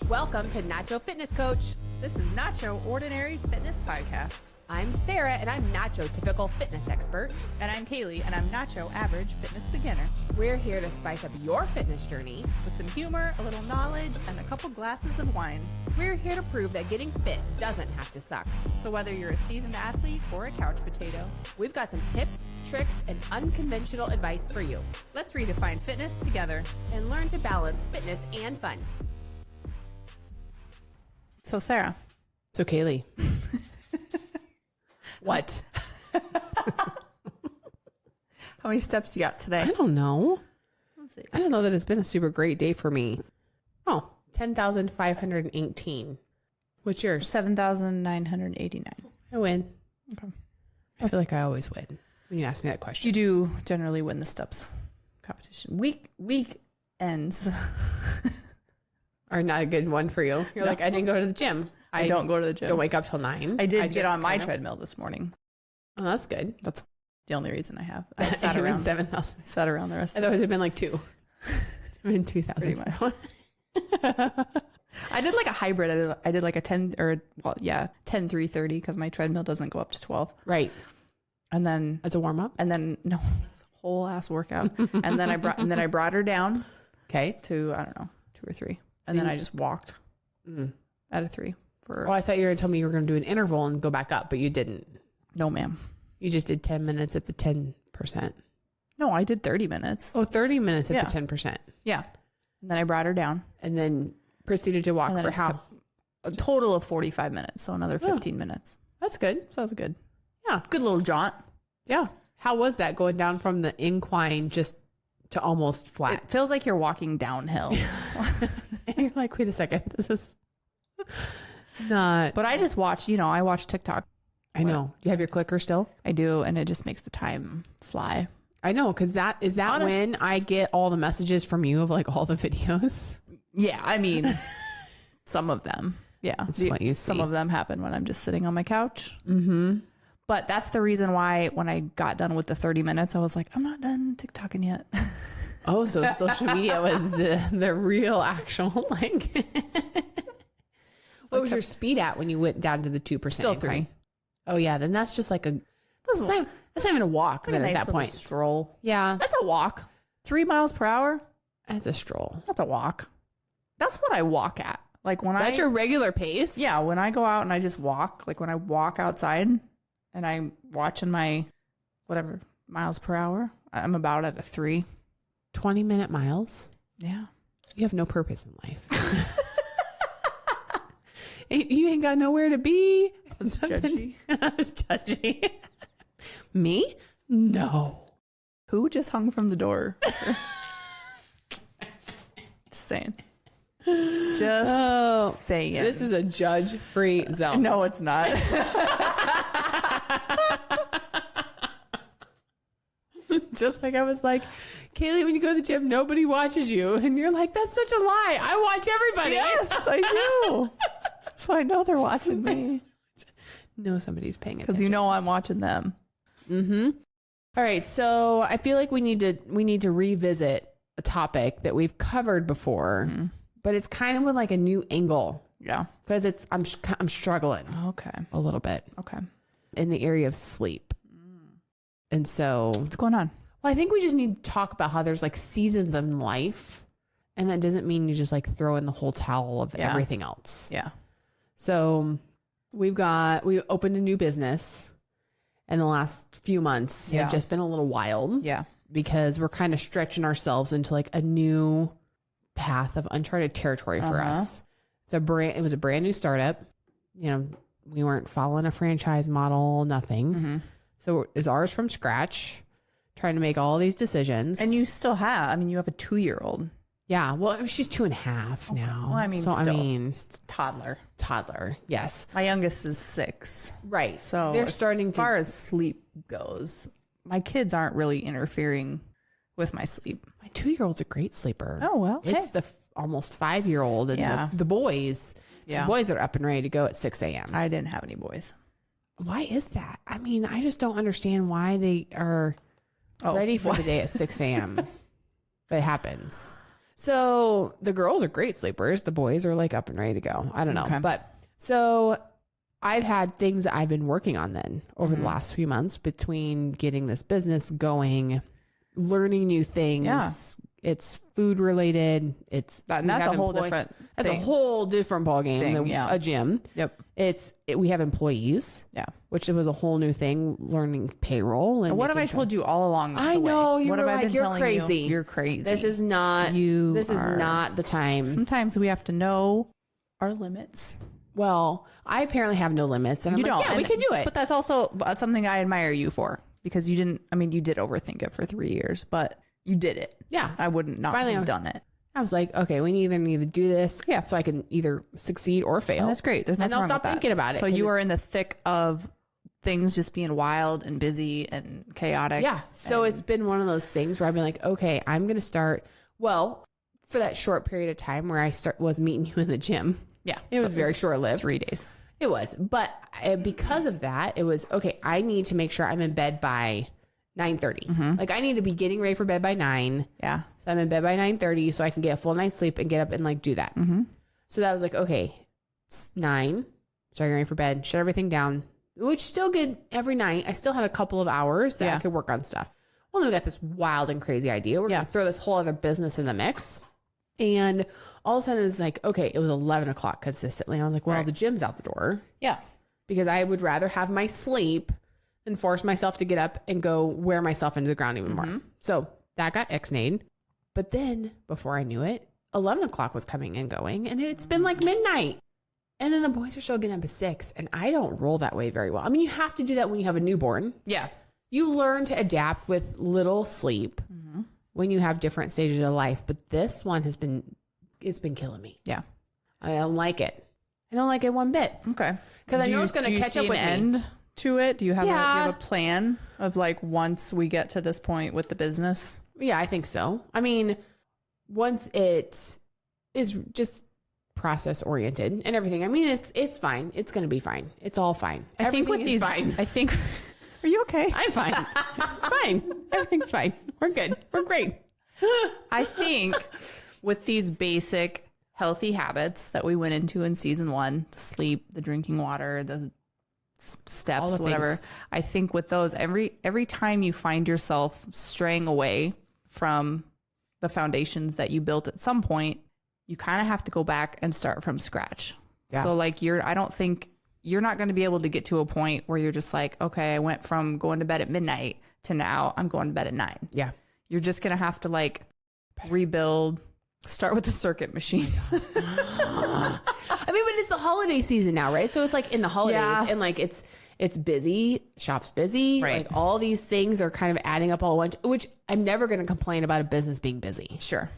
Welcome to Nacho Fitness Coach. This is Nacho Ordinary Fitness Podcast. I'm Sarah, and I'm Nacho Typical Fitness Expert. And I'm Caleigh, and I'm Nacho Average Fitness Beginner. We're here to spice up your fitness journey with some humor, a little knowledge, and a couple glasses of wine. We're here to prove that getting fit doesn't have to suck. So whether you're a seasoned athlete or a couch potato, we've got some tips, tricks, and unconventional advice for you. Let's redefine fitness together and learn to balance fitness and fun. So Sarah. So Caleigh. What? How many steps you got today? I don't know. Let's see. I don't know that it's been a super great day for me. Oh, 10,518. What's yours? 7,989. I win. Okay. I feel like I always win when you ask me that question. You do generally win the steps competition. Week ends are not a good one for you. You're like, I didn't go to the gym. I don't go to the gym. Don't wake up till 9. I did get on my treadmill this morning. Oh, that's good. That's the only reason I have. I sat around 7,000. Sat around the rest of Otherwise, it'd been like 2. It'd been 2,000. I did like a hybrid. I did like a 10 or 10-3-30 because my treadmill doesn't go up to 12. Right. And then as a warm up. And then no, it's a whole ass workout. And then I brought her down. Okay. To I don't know 2 or 3, and then I just walked at a 3. Oh, I thought you were going to tell me you were going to do an interval and go back up, but you didn't. No, ma'am. You just did 10 minutes at the 10%. No, I did 30 minutes. Oh, 30 minutes at the 10%. Yeah. And then I brought her down. And then proceeded to walk for how? A total of 45 minutes. So another 15 minutes. That's good. So that's good. Yeah. Good little jaunt. Yeah. How was that going down from the incline just to almost flat? It feels like you're walking downhill. And you're like, wait a second. This is not. But I just watch, I watch TikTok. I know. Do you have your clicker still? I do. And it just makes the time fly. I know. Cause that when I get all the messages from you of like all the videos. Yeah. I mean, some of them. Yeah. That's what you see. Some of them happen when I'm just sitting on my couch. Mm-hmm. But that's the reason why when I got done with the 30 minutes, I was like, I'm not done TikToking yet. Oh, so social media was the real actual like. What was your speed at when you went down to the 2%? Still 3. Oh yeah, then that's just like that's not even a walk then at that point. Stroll. Yeah, that's a walk. 3 miles per hour. That's a stroll. That's a walk. That's what I walk at. Like when that's your regular pace. Yeah, when I go out and I just walk, like when I walk outside and I'm watching my whatever miles per hour, I'm about at a 3. 20-minute miles. Yeah, you have no purpose in life. You ain't got nowhere to be. I was judgy. I was judgy. Me? No. Who just hung from the door? Just saying. Just saying. This is a judge-free zone. No, it's not. Just like I was like, Caleigh, when you go to the gym, nobody watches you. And you're like, that's such a lie. I watch everybody. Yes, I do. So I know they're watching me. No, somebody's paying attention. Because I'm watching them. Mm-hmm. All right. So I feel like we need to revisit a topic that we've covered before, but it's kind of with like a new angle. Yeah. Because I'm struggling. Okay. A little bit. Okay. In the area of sleep. And so what's going on? Well, I think we just need to talk about how there's like seasons in life, and that doesn't mean you just like throw in the whole towel of everything else. Yeah. So we opened a new business, and the last few months have just been a little wild. Yeah. Because we're kind of stretching ourselves into like a new path of uncharted territory for us. It was a brand new startup. We weren't following a franchise model, nothing. Mm-hmm. So it's ours from scratch, trying to make all these decisions. And you still have, you have a 2-year-old. Yeah. Well, she's 2.5 now. Well, toddler. Toddler. Yes. My youngest is 6. Right. So they're starting as far as sleep goes, my kids aren't really interfering with my sleep. My 2-year-old's a great sleeper. Oh, well. It's the almost 5-year-old and the boys. Yeah. The boys are up and ready to go at 6 a.m. I didn't have any boys. Why is that? I just don't understand why they are ready for the day at 6 a.m. But it happens. So the girls are great sleepers. The boys are like up and ready to go. I don't know. Okay. But so I've had things that I've been working on then over the last few months between getting this business going, learning new things. Yeah. It's food related. It's And that's a whole different That's thing. a whole different ballgame than yeah. a gym. Yep. We have employees. Yeah. Which was a whole new thing, learning payroll. And What have I told you all along the way? I know, you what were have I like, been you're telling crazy. you? You're crazy. This is not the time. Sometimes we have to know our limits. Well, I apparently have no limits. And I'm You like, don't. yeah, we can do it. But that's also something I admire you for, because you didn't, I mean, you did overthink it for 3 years, but you did it. Yeah. I wouldn't not Finally, have done it. I was like, okay, we either need to do this so I can either succeed or fail. And that's great. There's nothing and I'll wrong stop with that. thinking about it. So you are in the thick of things just being wild and busy and chaotic. Yeah. So it's been one of those things where I've been like, okay, I'm going to start. Well, for that short period of time where I was meeting you in the gym. Yeah. It was very short lived. 3 days. It was. But because of that, it was, okay, I need to make sure I'm in bed by 9:30. Like I need to be getting ready for bed by 9. Yeah. So I'm in bed by 9:30 so I can get a full night's sleep and get up and like do that. So that was like, okay, it's 9. So I'm ready for bed, shut everything down, which still good every night. I still had a couple of hours that I could work on stuff. Well, then we got this wild and crazy idea. We're going to throw this whole other business in the mix. And all of a sudden it was like, okay, it was 11 o'clock consistently. I was like, well, the gym's out the door. Yeah. Because I would rather have my sleep than force myself to get up and go wear myself into the ground even more. So that got ixnayed. But then before I knew it, 11 o'clock was coming and going, and it's been like midnight. And then the boys are still getting up at 6, and I don't roll that way very well. I mean, you have to do that when you have a newborn. Yeah. You learn to adapt with little sleep when you have different stages of life. But this one it's been killing me. Yeah. I don't like it. I don't like it one bit. Okay. Because I know it's going to catch up with me. End to it? Do you have a plan of like once we get to this point with the business? Yeah, I think so. I mean, once it is just process oriented and everything, I mean, it's fine. It's going to be fine. It's all fine. I think with these, fine. I think, are you okay? I'm fine. It's fine. Everything's fine. We're good. We're great. I think with these basic healthy habits that we went into in season 1, the sleep, the drinking water, the steps, whatever. things. I think with those, every time you find yourself straying away from the foundations that you built at some point, you kind of have to go back and start from scratch. Yeah. So like I don't think you're not going to be able to get to a point where you're just like, okay, I went from going to bed at midnight to now I'm going to bed at 9. Yeah. You're just going to have to like rebuild, start with the circuit machines. I mean, but it's the holiday season now, right? So it's like in the holidays and like it's busy, shop's busy. Right. Like all these things are kind of adding up all at once, which I'm never going to complain about a business being busy. Sure.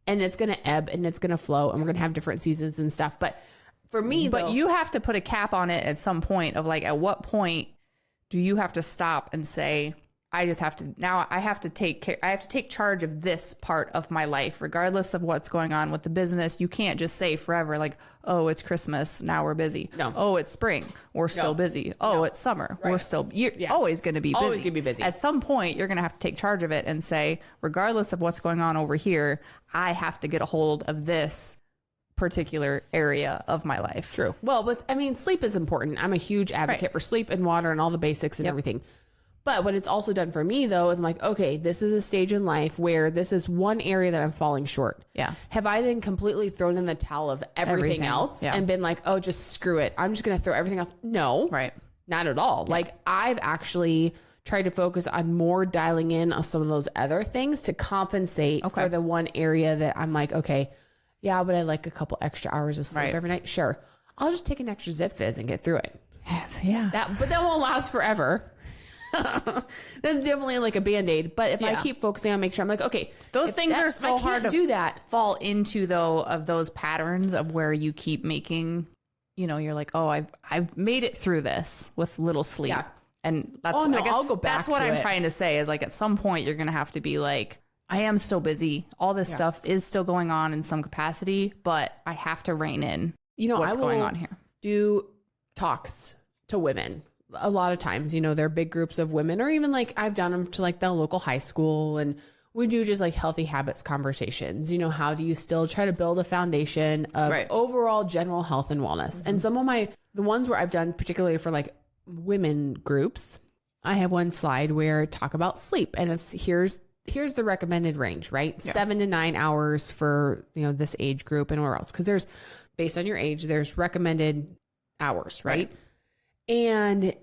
And it's going to ebb and it's going to flow and we're going to have different seasons and stuff. But for me, But you have to put a cap on it at some point of like, at what point do you have to stop and say, I just have to, now I have to take care, I have to take charge of this part of my life, regardless of what's going on with the business. You can't just say forever, like, oh, it's Christmas, now we're busy. No. Oh, it's spring, we're still busy. Oh, it's summer, we're still, you're always going to be busy. Always gonna be busy. At some point, you're going to have to take charge of it and say, regardless of what's going on over here, I have to get a hold of this particular area of my life. True. Well, but I mean, sleep is important. I'm a huge advocate for sleep and water and all the basics and everything. But what it's also done for me, though, is I'm like, okay, this is a stage in life where this is one area that I'm falling short. Yeah. Have I then completely thrown in the towel of everything else and been like, oh, just screw it. I'm just going to throw everything else. No. Right. Not at all. Like I've actually tried to focus on more dialing in on some of those other things to compensate for the one area that I'm like, okay, yeah, but I like a couple extra hours of sleep every night. Sure. I'll just take an extra Zip Fizz and get through it. Yes. Yeah. But that won't last forever. That's definitely like a Band-Aid. But if I keep focusing on make sure I'm like, okay, those things are so hard to do that. Fall into though of those patterns of where you keep making, you know, you're like, oh, I've made it through this with little sleep. Yeah. And that's I guess I'll go back that's what to I'm it. trying to say is like at some point you're gonna have to be like, I am still busy. All this stuff is still going on in some capacity, but I have to rein in what's going on here. Do talks to women. A lot of times, you know, they're big groups of women, or even like I've done them to like the local high school, and we do just like healthy habits conversations. You know, how do you still try to build a foundation of overall general health and wellness? And some of the ones where I've done particularly for like women groups, I have one slide where I talk about sleep, and it's here's the recommended range, right? 7 to 9 hours for, you know, this age group and where else. Cause there's, based on your age, there's recommended hours, right? And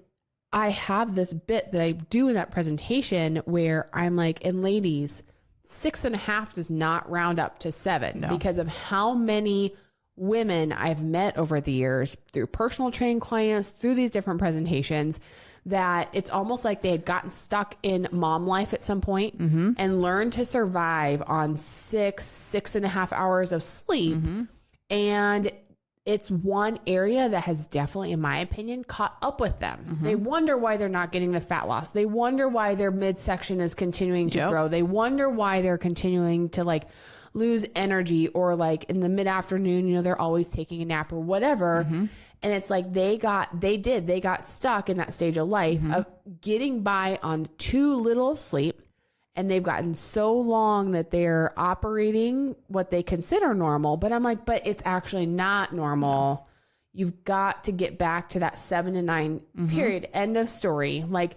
I have this bit that I do in that presentation where I'm like, and ladies, 6.5 does not round up to 7 because of how many women I've met over the years through personal training clients, through these different presentations, that it's almost like they had gotten stuck in mom life at some point and learned to survive on 6.5 hours of sleep. And it's one area that has definitely, in my opinion, caught up with them. They wonder why they're not getting the fat loss. They wonder why their midsection is continuing to grow. They wonder why they're continuing to like lose energy, or like in the mid-afternoon, you know, they're always taking a nap or whatever. And it's like they got stuck in that stage of life of getting by on too little of sleep. And they've gotten so long that they're operating what they consider normal. But I'm like, but it's actually not normal. You've got to get back to that 7 to 9 period. End of story. Like,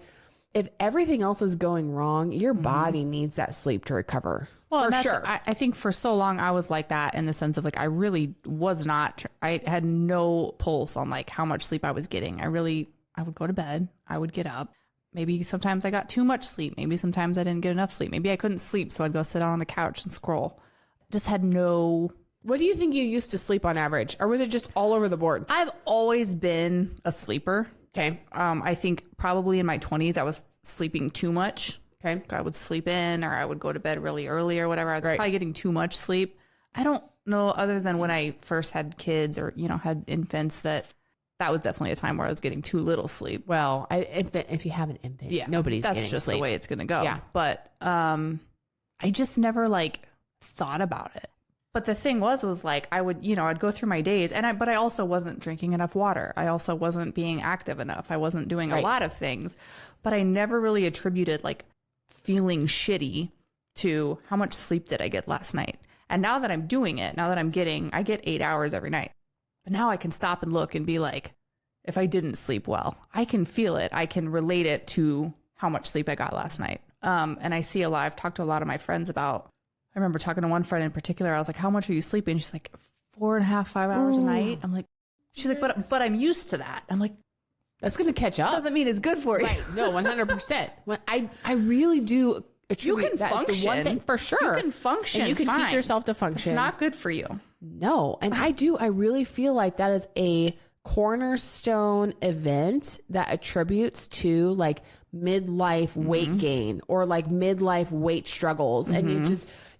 if everything else is going wrong, your body needs that sleep to recover. Well, for sure. I think for so long I was like that, in the sense of like, I really was not, I had no pulse on like how much sleep I was getting. I would go to bed. I would get up. Maybe sometimes I got too much sleep. Maybe sometimes I didn't get enough sleep. Maybe I couldn't sleep, so I'd go sit down on the couch and scroll. Just had no... What do you think you used to sleep on average? Or was it just all over the board? I've always been a sleeper. Okay. I think probably in my 20s, I was sleeping too much. Okay. I would sleep in, or I would go to bed really early or whatever. I was probably getting too much sleep. I don't know, other than when I first had kids or, you know, had infants, that was definitely a time where I was getting too little sleep. Well, if you have an infant, nobody's getting sleep. That's just the way it's going to go. Yeah. But I just never like thought about it. But the thing was like, I would, you know, I'd go through my days, but I also wasn't drinking enough water. I also wasn't being active enough. I wasn't doing a lot of things, but I never really attributed like feeling shitty to how much sleep did I get last night. And now that I'm doing it, I get 8 hours every night. But now I can stop and look and be like, if I didn't sleep well, I can feel it. I can relate it to how much sleep I got last night. And I see a lot, I've talked to a lot of my friends about, I remember talking to one friend in particular. I was like, how much are you sleeping? She's like, 4.5, 5 hours a night. I'm like, she's like, but I'm used to that. I'm like, that's going to catch up. Doesn't mean it's good for you. Right. No, 100%. When I really do attribute you can function. The one thing for sure. You can function. And you can teach yourself to function. It's not good for you. No. And I really feel like that is a cornerstone event that attributes to like midlife weight gain or like midlife weight struggles. And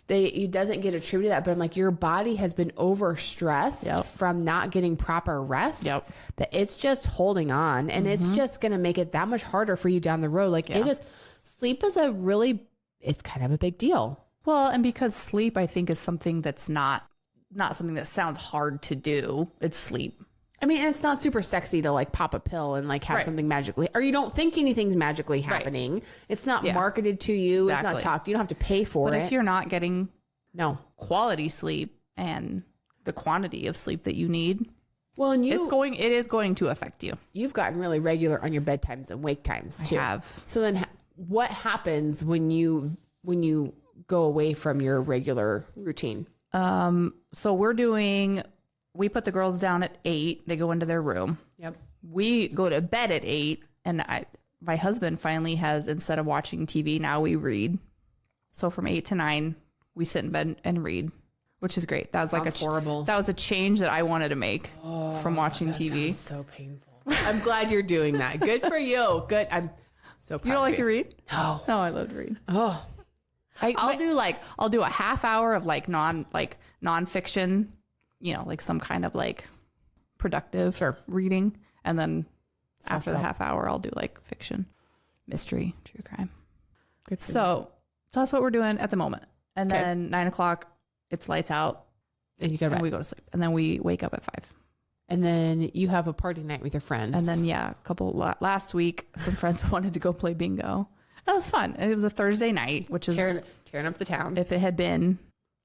it doesn't get attributed to that, but I'm like, your body has been overstressed from not getting proper rest, that it's just holding on, and it's just going to make it that much harder for you down the road. Like sleep is it's kind of a big deal. Well, and because sleep, I think, is something that's not something that sounds hard to do. It's sleep. I mean, it's not super sexy to like pop a pill and like have something magically, or you don't think anything's magically happening. It's not marketed to you. Exactly. It's not talked. You don't have to pay for it. But if you're not getting quality sleep and the quantity of sleep that you need, well, and it is going to affect you. You've gotten really regular on your bedtimes and wake times too. I have. So then what happens when you go away from your regular routine? So we put the girls down at 8. They go into their room. Yep. We go to bed at 8. And my husband finally has, instead of watching TV, now we read. So from 8 to 9, we sit in bed and read, which is great. That was like horrible. That was a change that I wanted to make from watching TV. Sounds so painful. I'm glad you're doing that. Good for you. Good. I'm so proud. You don't like to read? No. No, I love to read. Oh. I'll do a half hour of like nonfiction, you know, like some kind of like productive reading. And then after the half hour, I'll do like fiction, mystery, true crime. So that's what we're doing at the moment. And then 9 o'clock, it's lights out. And you go to bed. And we go to sleep. And then we wake up at 5. And then you have a party night with your friends. And then, last week, some friends wanted to go play bingo. That was fun. It was a Thursday night, which is tearing up the town. If it had been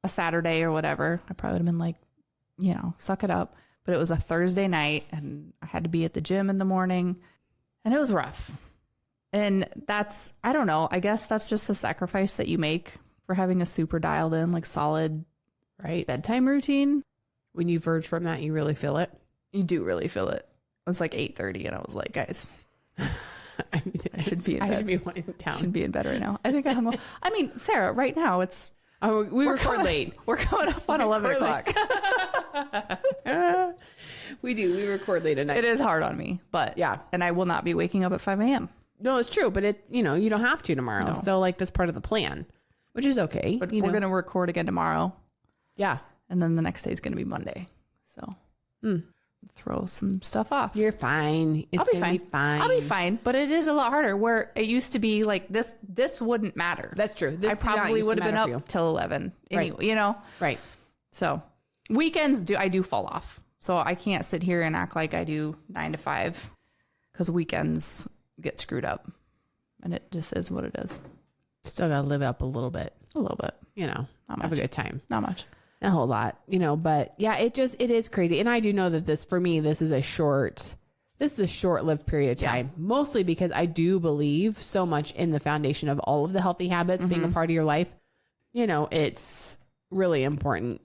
a Saturday or whatever, I probably would have been like, suck it up. But it was a Thursday night and I had to be at the gym in the morning and it was rough. And I don't know, I guess that's just the sacrifice that you make for having a super dialed in, like solid bedtime routine. When you verge from that, you really feel it. You do really feel it. It was like 8:30 and I was like, guys, I should be in bed. I should be winding down. Should be in bed right now. I think I mean, Sarah, right now it's... we record late. We're coming up on 11 o'clock. We do. We record late at night. It is hard on me, but yeah. And I will not be waking up at 5 a.m. No, it's true. But you don't have to tomorrow. No. So like that's part of the plan, which is okay. But we're going to record again tomorrow. Yeah. And then the next day is going to be Monday. So throw some stuff off. You're fine. It's I'll be fine. I'll be fine. But it is a lot harder where it used to be like this wouldn't matter. That's true. I probably would have been up till 11 anyway, Right. So weekends I do fall off. So I can't sit here and act like I do 9 to 5 because weekends get screwed up and it just is what it is. Still got to live up a little bit. A little bit. Not have a good time. Not much. A whole lot, but yeah, it is crazy. And I do know that this is a short-lived period of time, mostly because I do believe so much in the foundation of all of the healthy habits being a part of your life. It's really important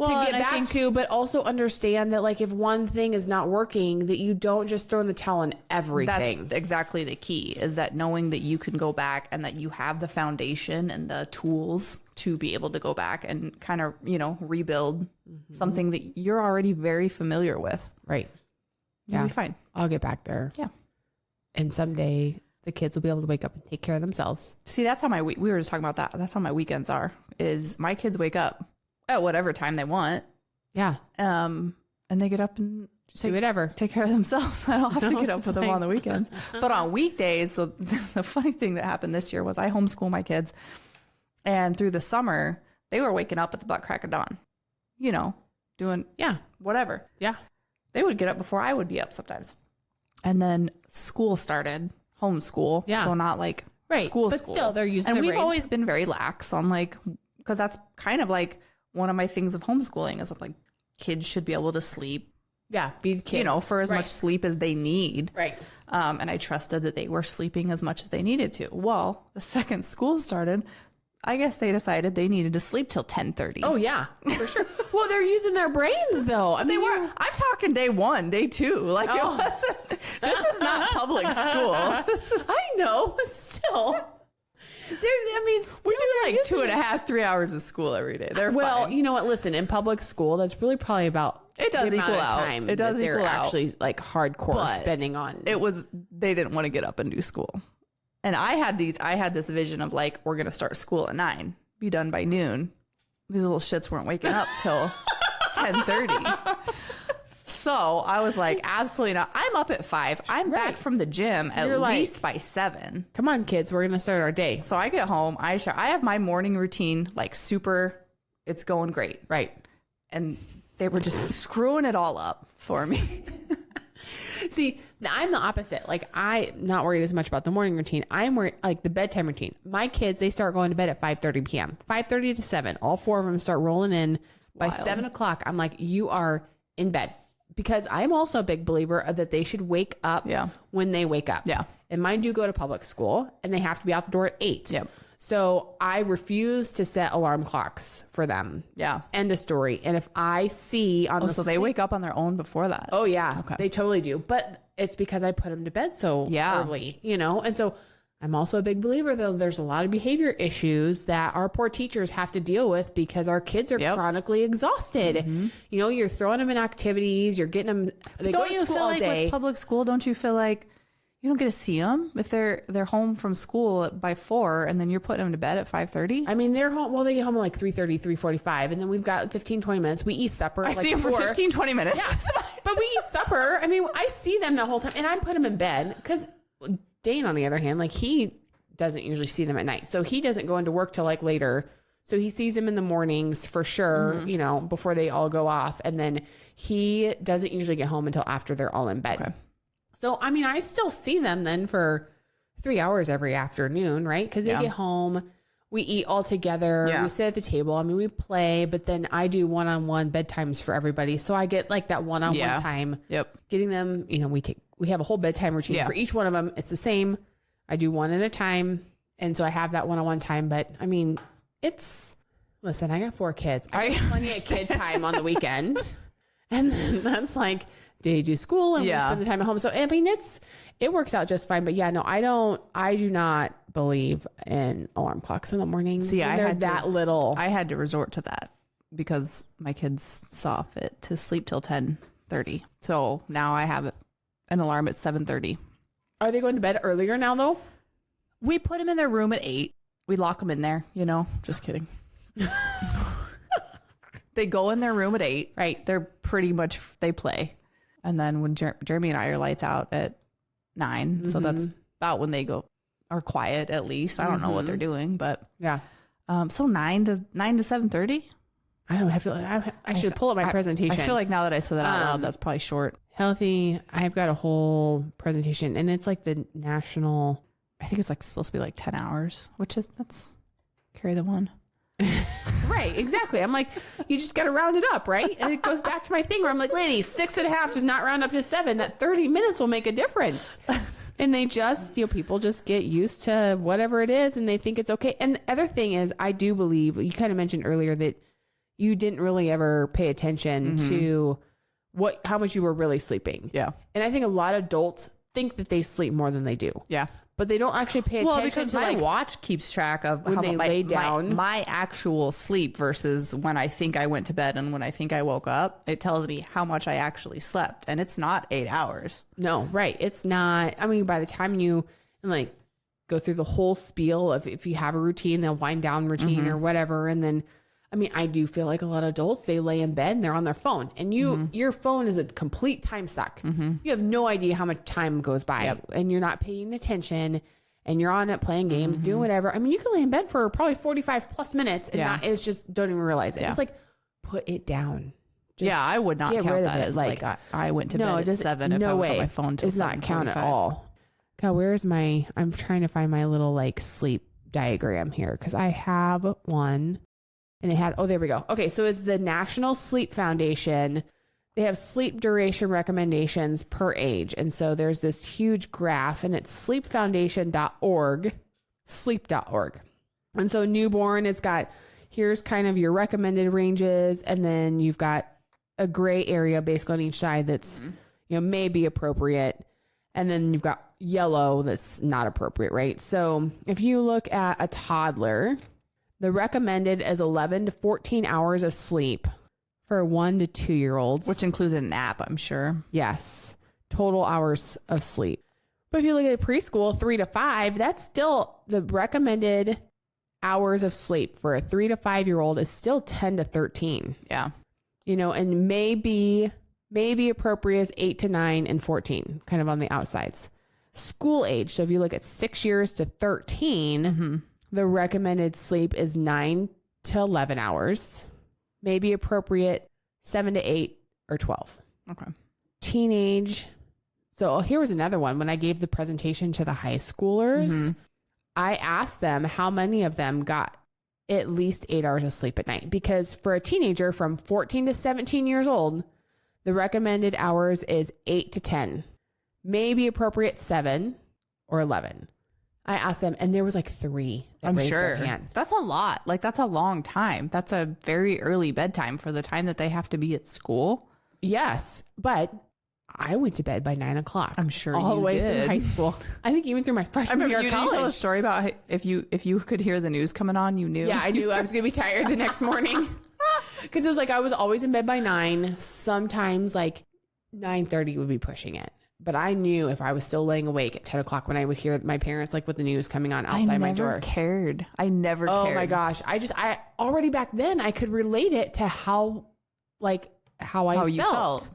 to get back to, but also understand that like if one thing is not working, that you don't just throw in the towel on everything. That's exactly the key, is that knowing that you can go back and that you have the foundation and the tools to be able to go back and kind of, rebuild something that you're already very familiar with. Right. You'll be fine. I'll get back there. Yeah. And someday the kids will be able to wake up and take care of themselves. See, that's how we were just talking about that. That's how my weekends are, is my kids wake up at whatever time they want. Yeah. And they get up and just do whatever. Take care of themselves. I don't have to get up with them on the weekends. But on weekdays, so the funny thing that happened this year was I homeschool my kids. And through the summer, they were waking up at the butt crack of dawn, doing whatever. Yeah. They would get up before I would be up sometimes. And then school started, homeschool. Yeah. So not like school. But still, they're using and their we've brains. always been very lax on because that's kind of like one of my things of homeschooling is like kids should be able to sleep. Yeah. Be kids. For as much sleep as they need. Right. And I trusted that they were sleeping as much as they needed to. Well, the second school started, I guess they decided they needed to sleep till 10:30. Oh yeah, for sure. Well, they're using their brains though. I mean, they were. I'm talking day 1, day 2. Like it wasn't. This is not public school. I know, but still. We do like 2.5, 3 hours of school every day. They're fine. You know what? Listen, in public school, that's really probably about it does the equal amount out. of time it does that they're equal out. Actually like hardcore spending on. It was. They didn't want to get up and do school. And I had this vision of like, we're going to start school at 9, be done by noon. These little shits weren't waking up till 10:30. So I was like, absolutely not. I'm up at 5. I'm back from the gym at least by 7. Come on, kids. We're going to start our day. So I get home. I have my morning routine, like super, it's going great. Right. And they were just screwing it all up for me. See, I'm the opposite. Like, I'm not worried as much about the morning routine. I'm worried, like, the bedtime routine. My kids, they start going to bed at 5:30 p.m. 5:30 to 7. All 4 of them start rolling in. By 7 o'clock, I'm like, you are in bed. Because I'm also a big believer that they should wake up when they wake up. Yeah. And mine do go to public school, and they have to be out the door at 8. Yep. So I refuse to set alarm clocks for them. Yeah. End of story. And if I see on so they wake up on their own before that. Oh yeah, okay. They totally do. But it's because I put them to bed so early, And so I'm also a big believer though. There's a lot of behavior issues that our poor teachers have to deal with because our kids are chronically exhausted. Mm-hmm. You're throwing them in activities. You're getting them. They go to school all day. With public school, don't you feel like you don't get to see them if they're home from school by 4 and then you're putting them to bed at 5:30? I mean, they're home. Well, they get home at like 3:30, 3:45, and then we've got 15, 20 minutes. We eat supper. I see them for 15, 20 minutes. Yeah, but we eat supper. I mean, I see them the whole time, and I put them in bed because Dane, on the other hand, like he doesn't usually see them at night, so he doesn't go into work till like later. So he sees them in the mornings for sure, before they all go off, and then he doesn't usually get home until after they're all in bed. Okay. So, I mean, I still see them then for 3 hours every afternoon, right? Because they get home, we eat all together, we sit at the table. I mean, we play, but then I do one-on-one bedtimes for everybody. So I get like that one-on-one time. Yep. Getting them, you know, we have a whole bedtime routine for each one of them. It's the same. I do one at a time. And so I have that one-on-one time. But I mean, listen, I got 4 kids. I have plenty of kid time on the weekend. And then that's like, they do school and we spend the time at home. So, I mean, it works out just fine. But yeah, no, I do not believe in alarm clocks in the morning. See, I had to resort to that because my kids saw fit to sleep till 10:30. So now I have an alarm at 7:30. Are they going to bed earlier now though? We put them in their room at 8. We lock them in there, you know, just kidding. They go in their room at 8. Right. They're pretty much, they play. And then when Jeremy and I are lights out at 9. So that's about when they are quiet at least. I don't know what they're doing, but yeah. So 9 to 7:30. I don't have to, I should pull up my presentation. I feel like now that I said that out loud, that's probably short. Healthy. I've got a whole presentation and it's like the national. I think it's like supposed to be like 10 hours, that's carry the one. Right, exactly. I'm like, you just got to round it up, right? And it goes back to my thing where I'm like, ladies, 6.5 does not round up to 7. That 30 minutes will make a difference. And they just, people just get used to whatever it is and they think it's okay. And the other thing is, I do believe, you kind of mentioned earlier that you didn't really ever pay attention to how much you were really sleeping. Yeah. And I think a lot of adults think that they sleep more than they do. Yeah. But they don't actually pay attention because to my watch keeps track of when they lay down. My actual sleep versus when I think I went to bed and when I think I woke up. It tells me how much I actually slept, and it's not 8 hours. No, right. It's not. I mean, by the time you go through the whole spiel of if you have a routine, they'll wind down routine or whatever, and then. I mean, I do feel like a lot of adults, they lay in bed and they're on their phone and your phone is a complete time suck. You have no idea how much time goes by and you're not paying attention and you're on it playing games, doing whatever. I mean, you can lay in bed for probably 45 plus minutes and it's just don't even realize it. It's like, put it down. Just I would not count that as like I went to bed at 7 if I was on my phone till 7:45. It's not count at all. God, where's I'm trying to find my little like sleep diagram here because I have one. And it had, there we go. Okay, so it's the National Sleep Foundation. They have sleep duration recommendations per age. And so there's this huge graph and it's sleepfoundation.org, sleep.org. And so newborn, it's got, here's kind of your recommended ranges. And then you've got a gray area basically on each side that's, may be appropriate. And then you've got yellow that's not appropriate, right? So if you look at a toddler, the recommended is 11 to 14 hours of sleep for 1 to 2 year olds. Which includes a nap, I'm sure. Yes. Total hours of sleep. But if you look at preschool, 3 to 5, that's still the recommended hours of sleep for a 3 to 5 year old is still 10 to 13. Yeah. And maybe appropriate is 8 to 9 and 14, kind of on the outsides. School age. So if you look at 6 years to 13, the recommended sleep is 9 to 11 hours, maybe appropriate 7 to 8 or 12. Okay. Teenage. So here was another one. When I gave the presentation to the high schoolers, I asked them how many of them got at least 8 hours of sleep at night, because for a teenager from 14 to 17 years old, the recommended hours is 8 to 10, maybe appropriate 7 or 11. I asked them, and there was like 3 that raised their hand. That's a lot. Like, that's a long time. That's a very early bedtime for the time that they have to be at school. Yes, but I went to bed by 9 o'clock. I'm sure all you the way did. through high school. I think even through my freshman year of college. You tell a story about if you could hear the news coming on, you knew. Yeah, I knew I was going to be tired the next morning. Because it was like I was always in bed by 9. Sometimes like 9:30 would be pushing it. But I knew if I was still laying awake at 10 o'clock when I would hear my parents, like with the news coming on outside my door. I never cared. Oh my gosh. I already back then I could relate it to how I felt.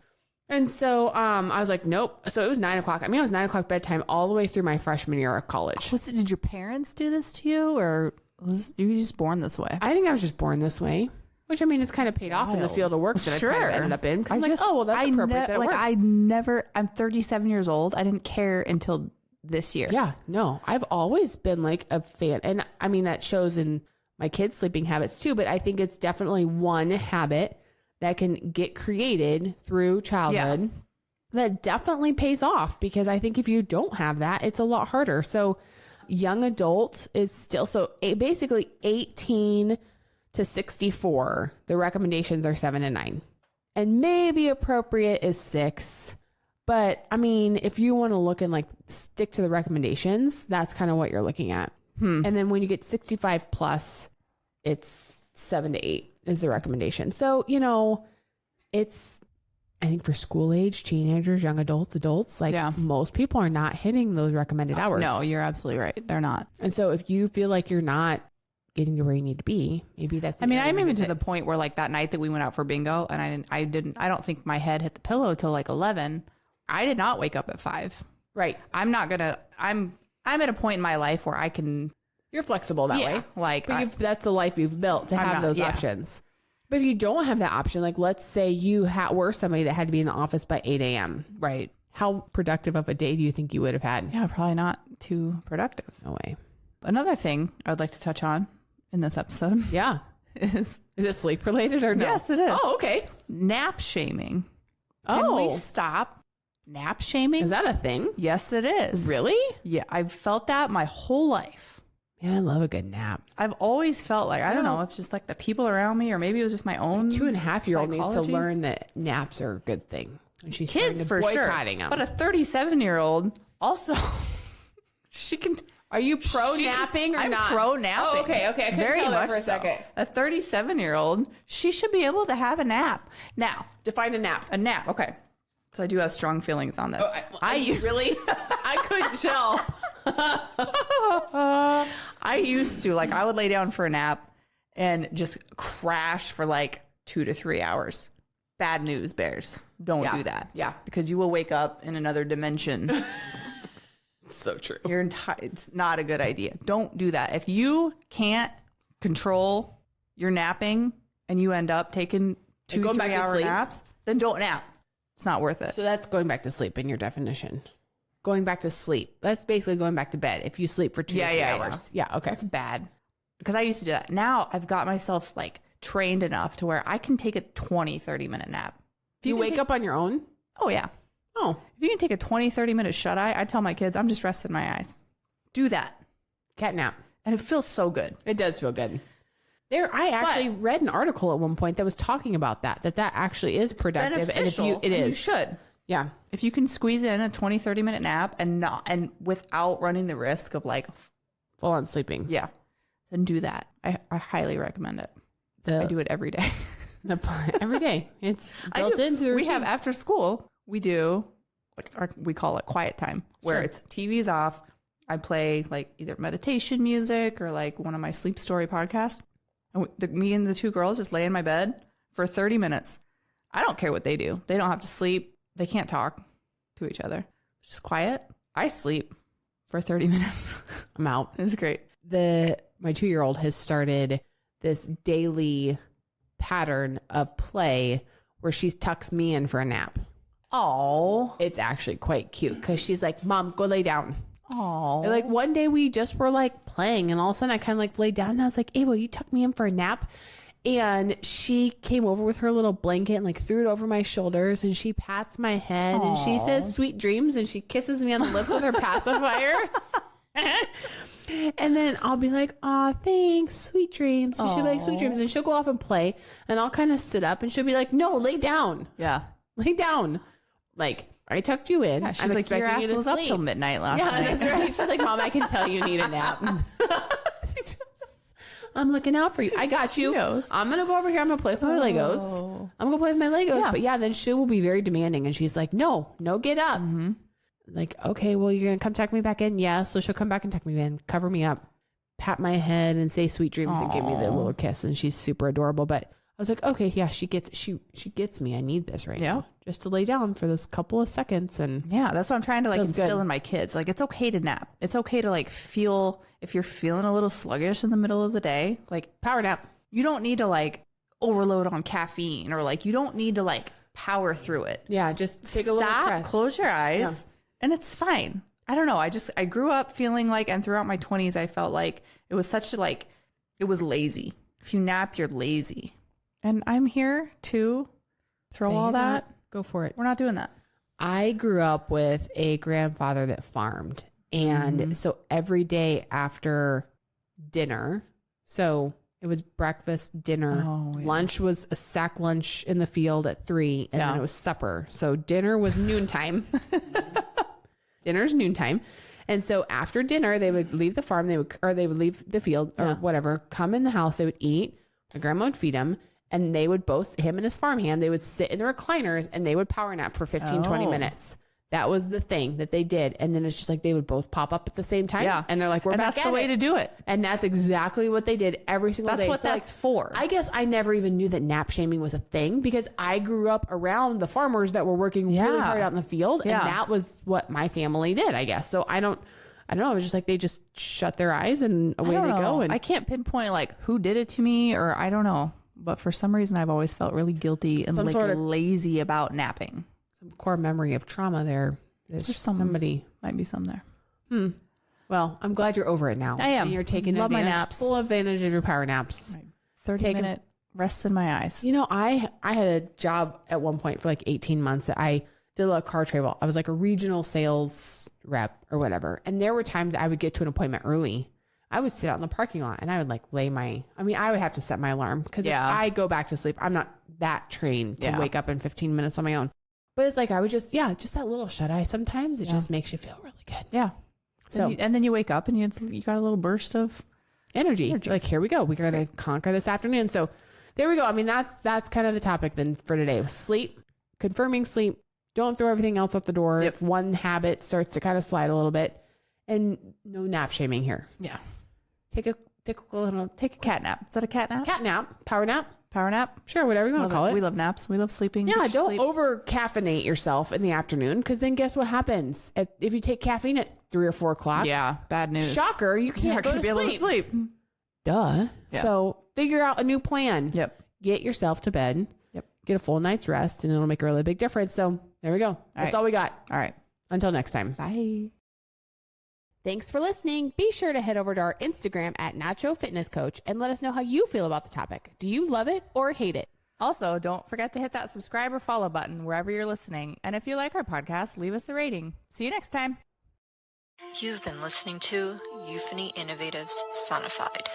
And so I was like, nope. So it was 9 o'clock. I mean, it was 9 o'clock bedtime all the way through my freshman year of college. Did your parents do this to you, or was you just born this way? I think I was just born this way. Which, I mean, it's kind of paid off in the field of work that I kind of ended up in. Because I'm like, that's appropriate. I'm 37 years old. I didn't care until this year. Yeah, no, I've always been like a fan. And I mean, that shows in my kids' sleeping habits too, but I think it's definitely one habit that can get created through childhood that definitely pays off, because I think if you don't have that, it's a lot harder. So young adult is still, basically 18 to 64, the recommendations are 7 and 9. And maybe appropriate is 6. But I mean, if you want to look and like stick to the recommendations, that's kind of what you're looking at. And then when you get 65 plus, it's 7 to 8 is the recommendation. So, you know, it's, I think for school age, teenagers, young adults, like most people are not hitting those recommended hours. No, you're absolutely right. They're not. And so if you feel like you're not getting to where you need to be, maybe that's, I mean, I'm even to the point where like that night that we went out for bingo and I don't think my head hit the pillow till like 11. I did not wake up at 5. Right. I'm at a point in my life where I can. You're flexible that way. Like, but that's the life you've built to have those options. But if you don't have that option, like let's say you were somebody that had to be in the office by 8 a.m. Right. How productive of a day do you think you would have had? Yeah, probably not too productive. No way. Another thing I would like to touch on in this episode. Yeah. Is it sleep related or no? Yes, it is. Oh, okay. Nap shaming. Can we stop nap shaming? Is that a thing? Yes, it is. Really? Yeah, I've felt that my whole life. Man, I love a good nap. I've always felt like, I don't know, it's just like the people around me, or maybe it was just my own 2.5-year-old needs to learn that naps are a good thing. And she's kids for sure. Them. But a 37-year-old also, she can. Are you pro napping or not? I'm pro napping. Oh, okay. I couldn't Very tell much for a second. A 37-year-old, she should be able to have a nap. Now, define a nap. A nap. Okay. So I do have strong feelings on this. Oh, really? I couldn't tell. I used to, like, I would lay down for a nap and just crash for like 2 to 3 hours. Bad news, bears. Don't do that. Yeah. Because you will wake up in another dimension. So true. It's not a good idea. Don't do that. If you can't control your napping and you end up taking 2-3 hour naps, then don't nap. It's not worth it. So that's going back to sleep in your definition. Going back to sleep. That's basically going back to bed. If you sleep for 2 to 3 hours. Yeah. Okay. That's bad. Because I used to do that. Now I've got myself like trained enough to where I can take a 20-30 minute nap. If you wake up on your own? Oh, yeah. Oh. If you can take a 20-30 minute shut eye, I tell my kids, I'm just resting my eyes. Do that. Cat nap. And it feels so good. It does feel good. I actually read an article at one point that was talking about that actually is productive. And if you, it is. You should. Yeah. If you can squeeze in a 20-30 minute nap and without running the risk of like full on sleeping. Yeah. Then do that. I highly recommend it. I do it every day. Every day. It's built into the routine. We have after school, we do we call it quiet time, where it's TV's off. I play like either meditation music or like one of my sleep story podcasts. And me and the 2 girls just lay in my bed for 30 minutes. I don't care what they do. They don't have to sleep. They can't talk to each other. Just quiet. I sleep for 30 minutes. I'm out. It's great. My 2-year-old has started this daily pattern of play where she tucks me in for a nap. Oh, it's actually quite cute because she's like, Mom, go lay down. Oh, like one day we just were like playing and all of a sudden I kind of like laid down and I was like, hey, will you tuck me in for a nap? And she came over with her little blanket and like threw it over my shoulders and she pats my head and she says sweet dreams and she kisses me on the lips with her pacifier. And then I'll be like, aw, thanks, sweet dreams. So she'll be like, sweet dreams. And she'll go off and play and I'll kind of sit up and she'll be like, no, lay down. Yeah. Lay down. Like, I tucked you in. Yeah, she's like, your ass was up till midnight last night. Yeah, that's right. She's like, Mom, I can tell you need a nap. I'm looking out for you. I got you. I'm going to go over here. I'm going to play with my Legos. I'm going to play with my Legos. Yeah. But yeah, then she will be very demanding. And she's like, no, get up. Mm-hmm. Like, okay, well, you're going to come tuck me back in? Yeah. So she'll come back and tuck me in, cover me up, pat my head and say sweet dreams and give me the little kiss. And she's super adorable. But I was like, okay, yeah, she gets me. I need this right now. Just to lay down for this couple of seconds. And yeah, that's what I'm trying to like instill in my kids. Like, it's okay to nap. It's okay to like feel, if you're feeling a little sluggish in the middle of the day, like power nap. You don't need to like overload on caffeine or like, you don't need to like power through it. Yeah. Just take a little press. Close your eyes and it's fine. I don't know. I grew up feeling like, and throughout my 20s, I felt like it was such a, like, it was lazy. If you nap, you're lazy. And I'm here to throw Say all that. Go for it. We're not doing that. I grew up with a grandfather that farmed. And so every day after dinner, so it was breakfast, dinner, lunch was a sack lunch in the field at 3, and then it was supper. So dinner was noontime. Dinner's noontime. And so after dinner, they would leave the farm, they would leave the field or whatever, come in the house, they would eat. My grandma would feed them, and they would both, him and his farmhand, they would sit in the recliners and they would power nap for 15, 20 minutes. That was the thing that they did. And then it's just like they would both pop up at the same time. Yeah. And they're like, we're back at it. That's the way to do it. And that's exactly what they did every single day. That's what that's for. I guess I never even knew that nap shaming was a thing because I grew up around the farmers that were working really hard out in the field. And that was what my family did, I guess. So I don't know. It was just like they just shut their eyes and away they go. And I can't pinpoint like who did it to me, or I don't know. But for some reason, I've always felt really guilty and like lazy about napping. Some core memory of trauma there. There's somebody might be some there. Well, I'm glad you're over it now. I am. And you're taking Love my naps. Full advantage of your power naps. 30-minute rests in my eyes. You know, I had a job at one point for like 18 months that I did a lot of car travel. I was like a regional sales rep or whatever. And there were times I would get to an appointment early. I would sit out in the parking lot and I would like I would have to set my alarm because if I go back to sleep, I'm not that trained to wake up in 15 minutes on my own. But it's like, I would just that little shut eye. Sometimes it just makes you feel really good. Yeah. So, and then you wake up and you got a little burst of energy. Like, here we go. We're going to conquer this afternoon. So there we go. I mean, that's kind of the topic then for today. Sleep, confirming sleep. Don't throw everything else out the door. If one habit starts to kind of slide a little bit, and no nap shaming here. Yeah. Take a cat nap. Is that a cat nap? Cat nap, power nap. Power nap? Sure, whatever you want to call it. We love naps. We love sleeping. Yeah, don't over caffeinate yourself in the afternoon because then guess what happens? If you take caffeine at 3 or 4 o'clock. Yeah, bad news. Shocker, you can't go to able to sleep. Duh. Yeah. So figure out a new plan. Yep. Get yourself to bed. Yep. Get a full night's rest and it'll make a really big difference. So there we go. That's all we got. All right. Until next time. Bye. Thanks for listening. Be sure to head over to our Instagram at Nacho Fitness Coach and let us know how you feel about the topic. Do you love it or hate it? Also, don't forget to hit that subscribe or follow button wherever you're listening. And if you like our podcast, leave us a rating. See you next time. You've been listening to Euphony Innovatives Sonified.